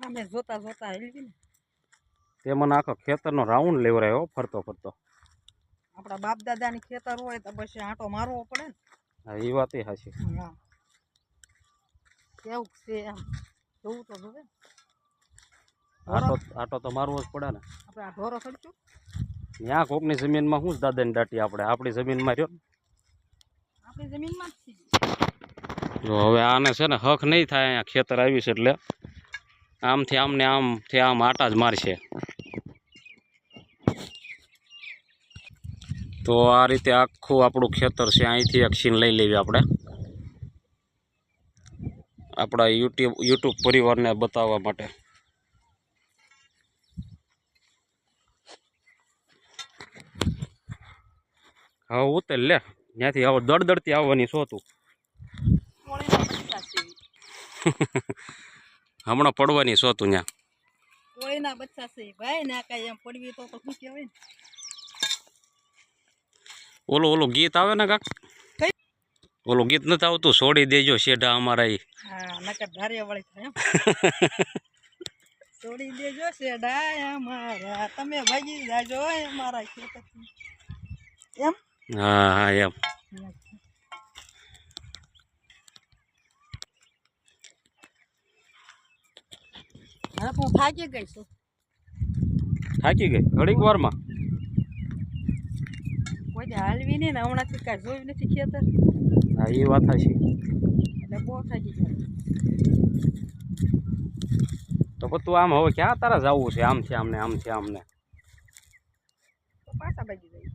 અમે જોતા જોતા હેલવી ને તે મને આખો ખેતરનો રાઉન્ડ લેવરાયો ફરતો ફરતો. આપણા બાપ દાદાની ખેતર હોય તો પછી આંટો મારવો પડે ને. હા એ વાત હાચી. હા કેવું છે એમ જોવું તો જોવે. આટો તો મારવો જ પડે ને. આપણે આ ઢોરો ખડશું ત્યાં કોકની જમીનમાં શું દાદાની દાટી આપણે આપણી જમીનમાં રહ્યો. આપણી જમીનમાં જ છે. જો હવે આને છે ને હક નહીં થાય અહીંયા ખેતર આવી છે એટલે આમથી આમને આમથી આમ આટા જ મારશે. તો આ રીતે આખું આપણું ખેતર છે. અહીંથી એક સીન લઈ લેવી આપણે આપણા યુટ્યુબ પરિવારને બતાવવા માટે. હવે ઉતર લે ત્યાંથી આવો દડદડતી આવવાની છો તું. હમણાં પડવાની છો તું ત્યાં. કોઈના બચ્ચા છે ભાઈ ના કાંઈ એમ પડવી તો શું કહેવાય ને. ઓલું ગીત આવે ને કાક ઓલું ગીત નથી આવતું છોડી દેજો શેઢા અમારા ઈ. હા નકર ધારિયા વાળી થાય છોડી દેજો શેઢા અમારા તમે ભાગી જાજો અમારા ખેતરથી એમ. હા હા એમ. હા હું થાકી ગઈ છું. થાકી ગઈ ઘડીક વારમાં. કોઈ હાલવી નહીં ને હમણાંથી કાંઈ જોયું નથી ખેતર. હા એ વાત હશે એટલે બહુ થાકી ગયા. તો તું આમ હવે ક્યાં તારા જવું છે આમથી આમને તો પાછા ભાગી જાય.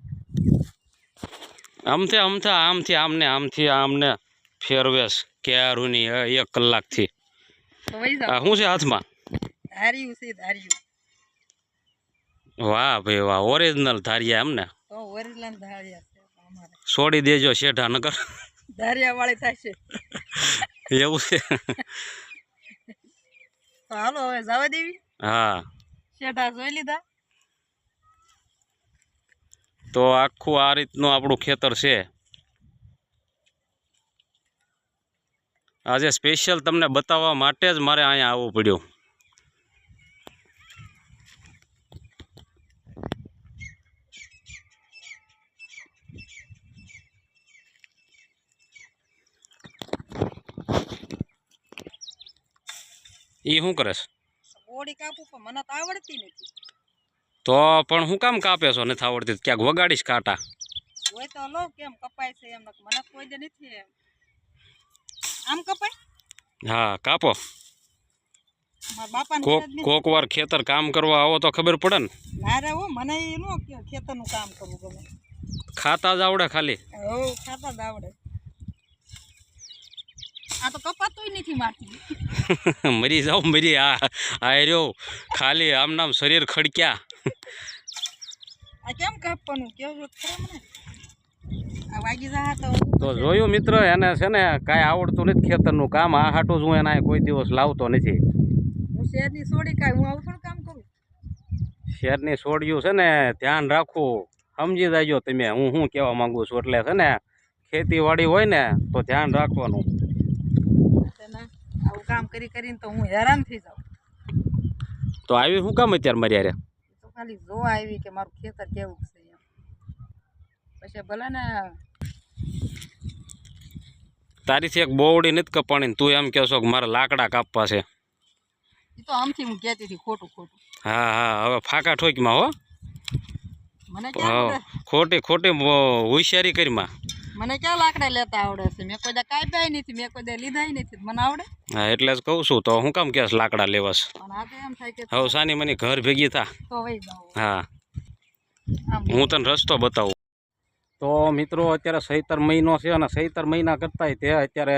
આમથી આમને ફેરવેશ ક્યારુની 1 કલાકથી. તો વહી જાવ. શું છે હાથમાં? ધાર્યું છે ધાર્યું. વાહ ભાઈ વાહ ઓરિજિનલ ધારિયા એમને. તો ઓરિજિનલ ધારિયા છે અમારે. છોડી દેજો શેઠા નગર ધારિયા વાળી થાય છે એવું છે. તો હાલો હવે જવા દેવી. હા શેઠા જોઈ લીધા. તો આખું આ રીતનું આપણું ખેતર છે. આજે સ્પેશિયલ તમને બતાવવા માટે જ મારે અહીંયા આવવું પડ્યું. એ શું કરે છે? બોડી કાપું પણ મને તો આવડતી નથી. તો પણ હું કામ કાપે છો નથી આવડતી? ક્યાંક વગાડીશ કાંટા હોય તો લો કેમ કપાય છે એમ મને કોઈ જ નથી એમ. આમ કપાય. હા કાપો. મારા બાપાને કોક વાર ખેતર કામ કરવા આવો તો ખબર પડે ને. ના રે હો મને એ નો ખેતરનું કામ કરવું ગમે. ખાતા જ આવડે ખાલી. હો ખાતા જ આવડે. આ તો કપાતોય નથી મારતી. મરી જાવ મરી આ રહ્યો ખાલી આમ નામ શરીર ખડક્યા. આ કેમ કાપવાનું કેવું ખરે મને. આ વાગી જા તો જોયું મિત્ર એને છે ને કાંઈ આવડતું નથી ખેતરનું કામ. આ હાટું જ હું એના કોઈ દિવસ લાવતો નથી. હું શેરની છોડી કાંઈ હું આવું થોડું કામ કરું. શેરની છોડ્યું છે ને ધ્યાન રાખવું સમજી જાયજો તમે હું શું કહેવા માંગુ છું. એટલે છે ને ખેતીવાડી હોય ને તો ધ્યાન રાખવાનું. આવું કામ કરીને તો હું હેરાન થઈ જાઉં. તો આવી શું કામ અત્યારે મારી યારે? તો ખાલી જોવા આવી કે મારું ખેતર કેવું છે એમ. પછી ભલે ને તારીથી એક બોવડી નથી કપાણી તું એમ કહેશો કે મારે લાકડા કાપવા છે. એ તો આમથી હું કહેતી હતી ખોટું. હા હવે ફાકા ઠોકમાં હો. મને ખોટી હોશિયારી કરીમાં. મને ક્યાં લાકડા લેતા આવડે છે? મેં કોઈ દા કાપ્યા નથી, મેં કોઈ દા લીધા નથી, મને આવડે. હા એટલે જ કહું છું. તો હું કામ કહેશ લાકડા લેવાસ? પણ આ તો એમ થાય કે હવે સાની મને ઘર ભેગી થા. તો વહી જાવ. હા હું તને રસ્તો બતાવું. તો મિત્રો અત્યારે ચૈતર મહિનો છે અને ચૈતર મહિના કરતાંય તે અત્યારે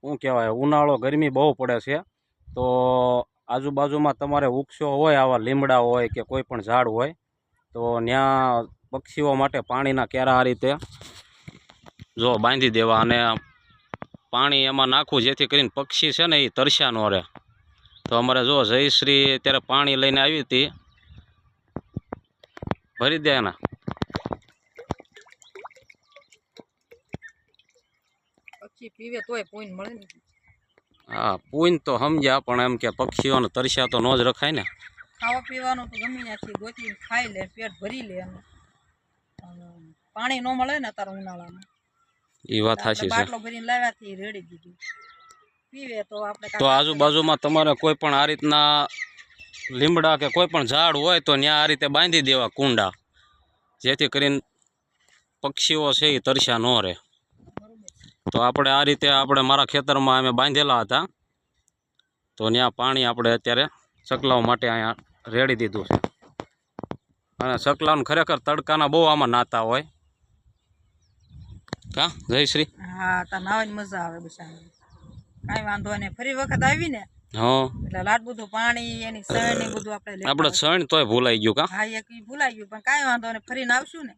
શું કહેવાય ઉનાળો ગરમી બહુ પડે છે. તો આજુબાજુમાં તમારે વૃક્ષો હોય આવા લીમડા હોય કે કોઈ પણ ઝાડ હોય તો ત્યાં પક્ષીઓ માટે પાણીના કેરા આ રીતે જો બાંધી દેવા અને પાણી એમાં નાખવું જેથી કરીને પક્ષી છે ને એ તરસ્યા ન રહે. તો અમારે જો જયશ્રી અત્યારે પાણી લઈને આવી હતી ભરી દે એના. પક્ષી પીવે તોય પોઈન્ટ મળે ને. હા પૂન તો સમજ્યા પણ એમ કે પક્ષીઓને તરસ્યા તો ન જ રખાય ને. ખાવા પીવાનું તો ગમે ત્યાંથી ગોતીને ખાઈ લે, પેટ ભરી લે એમ. પાણી ન મળે ને અત્યારે ઉનાળામાં, એ વાત આપણે સાચી છે. બાટલો ભરીને લાવ્યાથી રેડી દીધું પીવે તો આપણે તો આજુબાજુમાં તમારે કોઈ પણ આ રીતના લીમડા કે કોઈ પણ ઝાડ હોય તો ત્યાં આ રીતે બાંધી દેવા કુંડા, જેથી કરીને પક્ષીઓ છે એ તરસ્યા ન રહે. તો આપણે આ રીતે આપણે મારા ખેતરમાં અમે બાંધેલા હતા, તો ત્યાં પાણી આપણે અત્યારે ચકલાઓ માટે અહીંયા રેડી દીધું છે. અને ચકલાઓને ખરેખર તડકાના બહુ આમાં નાતા હોય કા જયશ્રી? હા, તો નાવાની મજા આવે બિચારાને, કાંઈ વાંધો નહીં. ફરી વખત આવી ને હા એટલે લાટ બધું પાણી એની સણ ને બધું આપણે સણ તોય ભૂલાઈ ગયું કા? હા, એક ભૂલાઈ ગયું, પણ કાંઈ વાંધો નહીં, ફરીને આવશું ને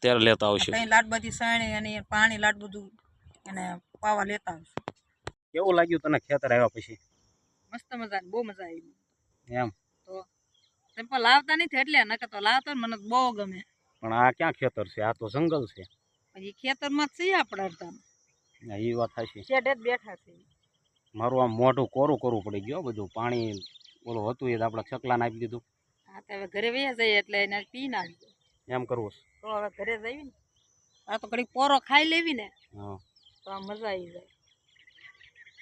ત્યારે લેતા આવશું. કઈ લાટ બધી સણ અને પાણી લાટ બધું એને પાવા લેતા આવશું. કેવું લાગ્યું તને ખેતર આવ્યા પછી? મસ્ત મજા, બહુ મજા આવી એમ? તો તમે પણ લાવતા નથી એટલે, નકર તો લાવતો ને મને તો બહુ ગમે. પણ આ ક્યાં ખેતર છે? આ તો જંગલ છે. પછી ખેતરમાં જ છીએ આપણે અડધા, એ વાત સાચી. શેઢે જ બેઠા છે. મારું આમ મોઢું કોરું કોરું પડી ગયું બધું, પાણી ઓલું હતું એ આપણે ચકલાને આપી દીધું. હા, તો હવે ઘરે વયા જઈએ એટલે એને પી નાખીએ. એમ કરવું છે? તો હવે ઘરે જઈએ ને, આ તો ઘડી પોરો ખાઈ લેવી ને હા, તો આ મજા આવી જાય.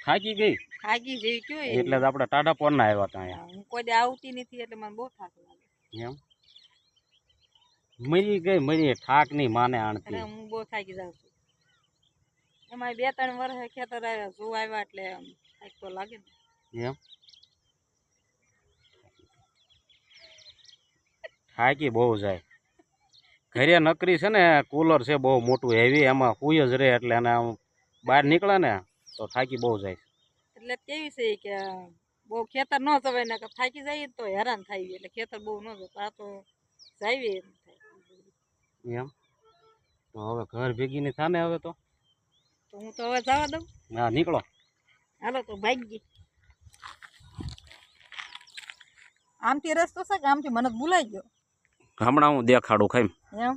થાકી ગઈ થાકી જેવી કયો એટલે જ આપણે ટાઢા પોરના આવ્યા હતા અહીંયા. હું કોઈ દે આવતી નથી એટલે મને બહુ થાક લાગે. એમ મરી ગઈ, મરી થાક ની માને આણતી. અરે હું બહુ થાકી જાઉં છું. એમાં 2-3 વર્ષે ખેતર આવ્યા જો આવ્યા એટલે થાક તો લાગે ને. એમ થાકી બહુ જાય. ઘરે નકરી છે ને કુલર છે બહુ મોટું હેવી, એમાં હુઈ જ રહે એટલે એને આમ બહાર નીકળે ને તો થાકી બહુ જાય. એટલે કેવી છે કે બહુ ખેતર ન જવાય ને, થાકી જાય તો હેરાન થાય એટલે ખેતર બહુ ન જવાય. આ તો જાય એમ થાય. એમ તો હવે ઘર ભેગી ની થાને હવે તો હું તો હવે જવા દઉં. હા નીકળો, હાલો તો ભાગી. આમથી રસ્તો છે કે આમથી મને ભૂલાઈ ગયો. હમણાં હું દેખાડું ખાઈ. એમ